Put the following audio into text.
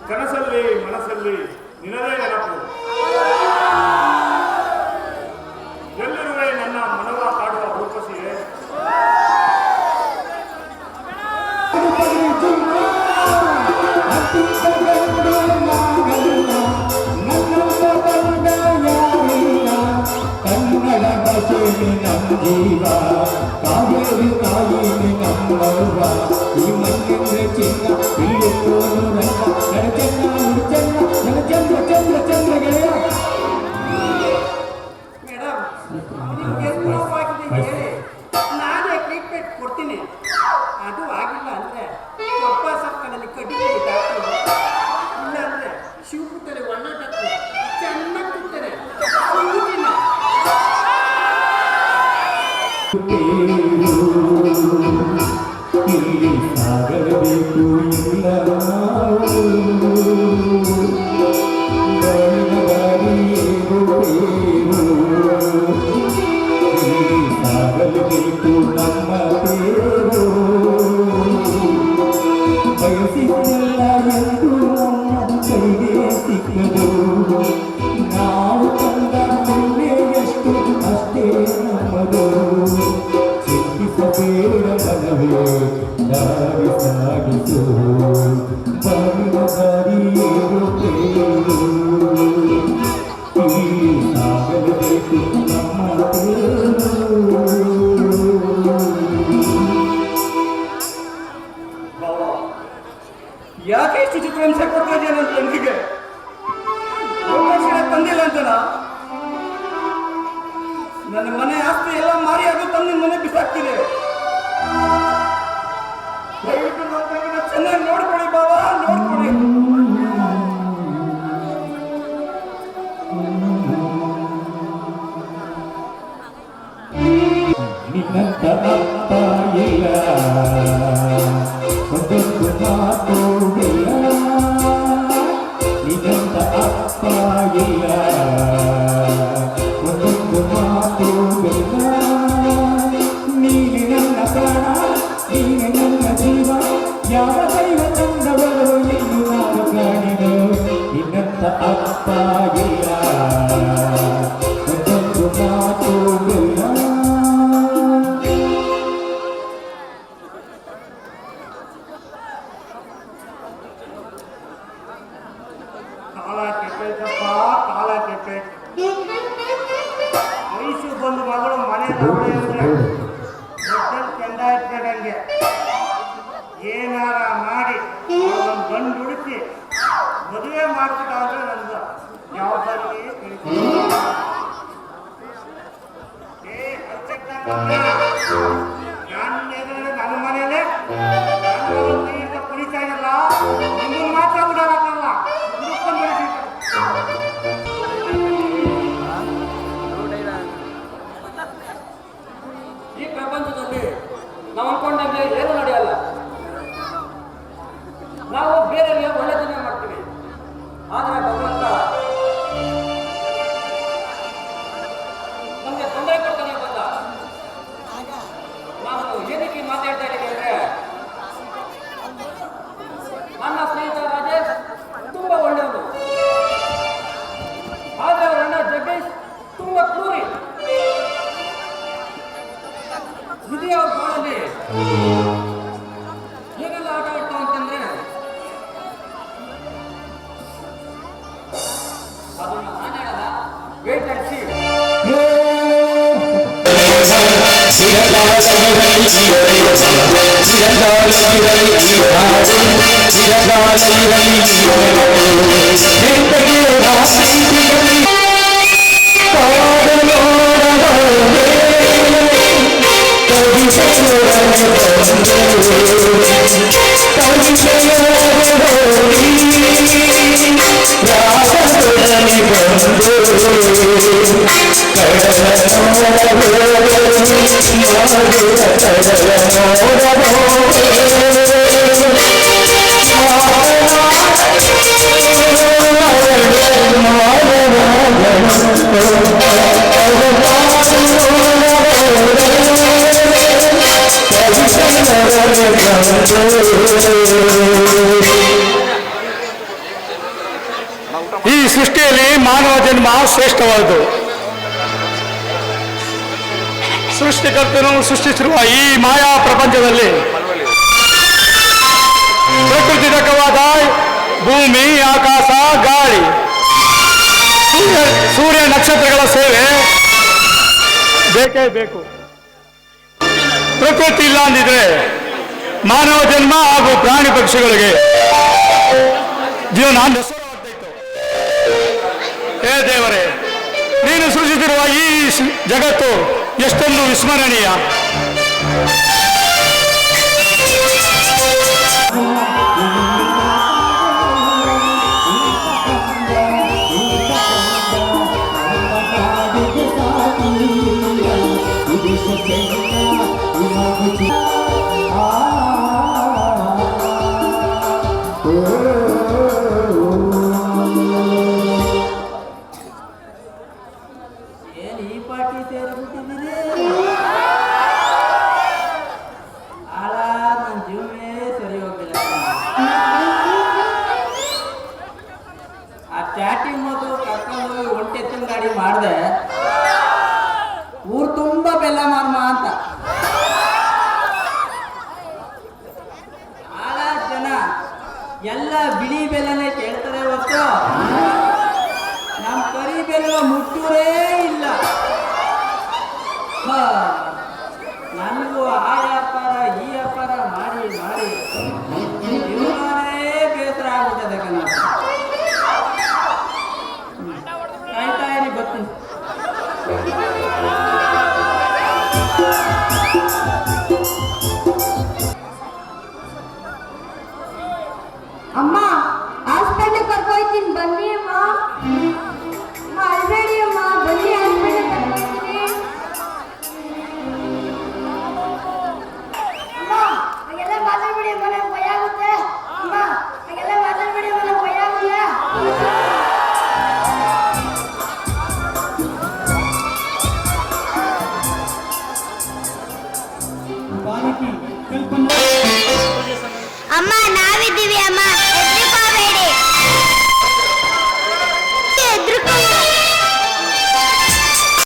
ಕನಸಲ್ಲಿ ಮನಸ್ಸಲ್ಲಿ ನಿನ್ನದೇ ನೆನಪು ಎಲ್ಲಿರುವೆ ನನ್ನ ಮನವ ಕಾಡುವ ರೂಪಸಿಯೇ ಕನ್ನಡ ಭಾಷೆ ನಮ್ಮ ಜೀವ ಕಾವೇರಿ ತಾಯಿ ನಮ್ಮವ್ವ ಈ ಮಣ್ಣಿಂದ ಚಿನ್ನ ಇಲ್ಲಿತ್ತು ರಂಗ ನನ್ನ ಚಂದ್ರ ಚಂದ್ರ ಚಂದ್ರ ಗೆಳೆಯ ನಾನೇ ಟ್ರೀಟ್ಮೆಂಟ್ ಕೊಡ್ತೀನಿ ಅದು ಆಗಿಲ್ಲ ಅಂದ್ರೆ ವಾಪಸ್ ಕಣ್ಣಲ್ಲಿ ಕಡ್ಡಿ ಇಲ್ಲ ಅಂದ್ರೆ ಶಿವಪುತ್ತಲೆ ಒಳ್ಳೆ ಚೆನ್ನಾಗಿ ತಿಂತಾರೆ ಇಲ್ಲಿ ಸಾಗಬೇಕು ಇಲ್ಲ ಸಾಗಬೇಕು ನಮ್ಮ ತೇರು ಬಯಸಿದ್ದೆಲ್ಲ ಎಂದು ನಮ್ಮ ಕೈಗೆ ಸಿಕ್ಕದು ನಾವು ತಂದ ಮುಂದೆ ಎಷ್ಟು ಅಷ್ಟೇ ನಮ್ಮದು ಚಿಂತಿಸಬೇಡ ಮನವೇ ದಾರಿ ಸಾಗಿಸು ಬರುವ ದಾರಿ ಏರುತ್ತೇರು ಇಲ್ಲಿ ಸಾಗಬೇಕು ನಮ್ಮ ಯಾಕೆ ಇಷ್ಟು ಚಿತ್ರಹಿಂಸೆ ಕೊಡ್ತಾ ಇದೆಯಾ ನನ್ನ ತಂಗಿಗೆ ತಂದಿಲ್ಲ ಅಂತನ ನನ್ನ ಮನೆ ಆಸ್ತಿ ಎಲ್ಲ ಮಾರಿ ಅದು ತಂದು ಮನೆ ಬಿಸಾಕ್ತಿದೆ ದಯವಿಟ್ಟು ನನ್ನ ತಂಗಿನ ಚೆನ್ನಾಗಿ ನೋಡ್ಕೊಳ್ಳಿ ಬಾಬಾ ನೋಡ್ಕೊಳ್ಳಿ ನಿನ್ನಂತ ಅಪ್ಪ ಇಲ್ಲ ಒಂದೊಂದು ಮಾತು ಇಲ್ಲ ನಿನ್ನಂತ ಅಪ್ಪ ಇಲ್ಲ ಒಂದೊಂದು ಮಾತು ಇಲ್ಲ ನೀನೆ ನನ್ನ ಪ್ರಾಣ ನೀನೆ ನನ್ನ ಜೀವ ಯಾವ ದೈವ ತಂದವರು ಎಂದು ನಾನು ಕಾಣಿದು ನಿನ್ನಂತ ಅಪ್ಪ ಇಲ್ಲ ಒಂದೊಂದು ಮಾತು ಇಲ್ಲ ಕಾಲ ಕೆಟ್ಟೈತಪ್ಪ ವಯಸ್ಸು ಬಂದು ಮಗಳು ಮನೆ ಕೆಂಡ ಇಟ್ಕೊಂಡಂಗೆ ಏನಾರ ಮಾಡಿ ಒಂದು ಗಂಡು ಹುಡುಕಿ ಮದುವೆ ಮಾಡ್ತಿದ್ದ ಅಂದ್ರೆ ನಂದು ಜವಾಬ್ದಾರಿ ನನ್ನ ಮನೇಲೆ ಕುಡಿತಾ ಇಲ್ಲ ನಿಮ್ಮನ್ನು ಮಾತ್ರ ಬಿಡೋಲ್ಲ ಈ ಪ್ರಪಂಚದಲ್ಲಿ ನಾವು ಅನ್ಕೊಂಡಂಗೆ ಏನು ನಡೆಯಲ್ಲ. ನಾವು ಬೇರೆಯವರಿಗೆ ಒಳ್ಳೆತನ ಮಾಡ್ತೀವಿ, ಆದರೆ ಭಗವಂತ ಜಗ್ಗೇಶ್ ತುಂಬಾ ಕ್ರೂರಿ. ವಿಧಿ ಅವ್ರ ಬಾಳಲ್ಲಿ ಏನೆಲ್ಲ ಆಟ ಆಡ್ತಾವ ಅಂತಂದ್ರೆ ಅದನ್ನ ನಾನು ಹೇಳಲ್ಲ, ವೇಟ್ ಅಡಿಸಿ ಈ ಸೃಷ್ಟಿಯಲ್ಲಿ ಮಾನವ ಜನ್ಮ ಶ್ರೇಷ್ಠವಾದುದು. ಸೃಷ್ಟಿಕರ್ತನು ಸೃಷ್ಟಿಸಿರುವ ಈ ಮಾಯಾ ಪ್ರಪಂಚದಲ್ಲಿ ಪ್ರಕೃತಿದಕವಾದ ಭೂಮಿ, ಆಕಾಶ, ಗಾಳಿ, ಸೂರ್ಯ ನಕ್ಷತ್ರಗಳ ಸೇವೆ ಬೇಕೇ ಬೇಕು. ಪ್ರಕೃತಿ ಇಲ್ಲ ಅಂದಿದ್ರೆ ಮಾನವ ಜನ್ಮ ಹಾಗೂ ಪ್ರಾಣಿ ಪಕ್ಷಿಗಳಿಗೆ ಜೀವನ ನಷ್ಟವಾಗ್ತಾಯಿತ್ತು. ಹೇ ದೇವರೇ, ನೀನು ಸೃಷ್ಟಿಸಿರುವ ಈ ಜಗತ್ತು ಎಷ್ಟೊಂದು ವಿಸ್ಮರಣೀಯ. ಏನ್ ಈ ಪಾರ್ಟಿ ಸೇರಿಬಿಟ್ಟಿದ್ದೀರಿ? ಆಳ ನನ್ನ ಜೀವನೇ ಸರಿ ಹೋಗಿಲ್ಲ. ಆ ಚಾಟಿಂಗ್ ಮತ್ತು ಕರ್ಕೊಂಡು ಒಂಟೆತ್ತಿನ ಗಾಡಿ ಮಾಡಿದೆ, ಊರು ತುಂಬ ಬೆಲ್ಲ ಮಾರ್ಮ ಅಂತ. ಆಳ ಜನ ಎಲ್ಲ ಬಿಳಿ ಬೆಲ್ಲನೇ ಕೇಳ್ತಾರೆ ಹೊತ್ತು ನಮ್ಮ ಕರಿ ಬೆಲ್ಲ ಮುಟ್ಟೂರೇ ಇಲ್ಲ. ನನಗೂ ಆ ವ್ಯಾಪಾರ ಈ ವ್ಯಾಪಾರ ಮಾಡಿ ಮಾಡಿ ಜೀವನನೇ ಬೇಸರ ಆಗ್ಬಿಟ್ಟದೆ ಕಣ. ಕಾಯ್ತಾ ಇರಿ, ಬರ್ತೀನಿ. ಅಮ್ಮ ಹಾಸ್ಪಿಟ್ಲ್ ಕರ್ಕೊಯ್ತೀನಿ ಬನ್ನಿ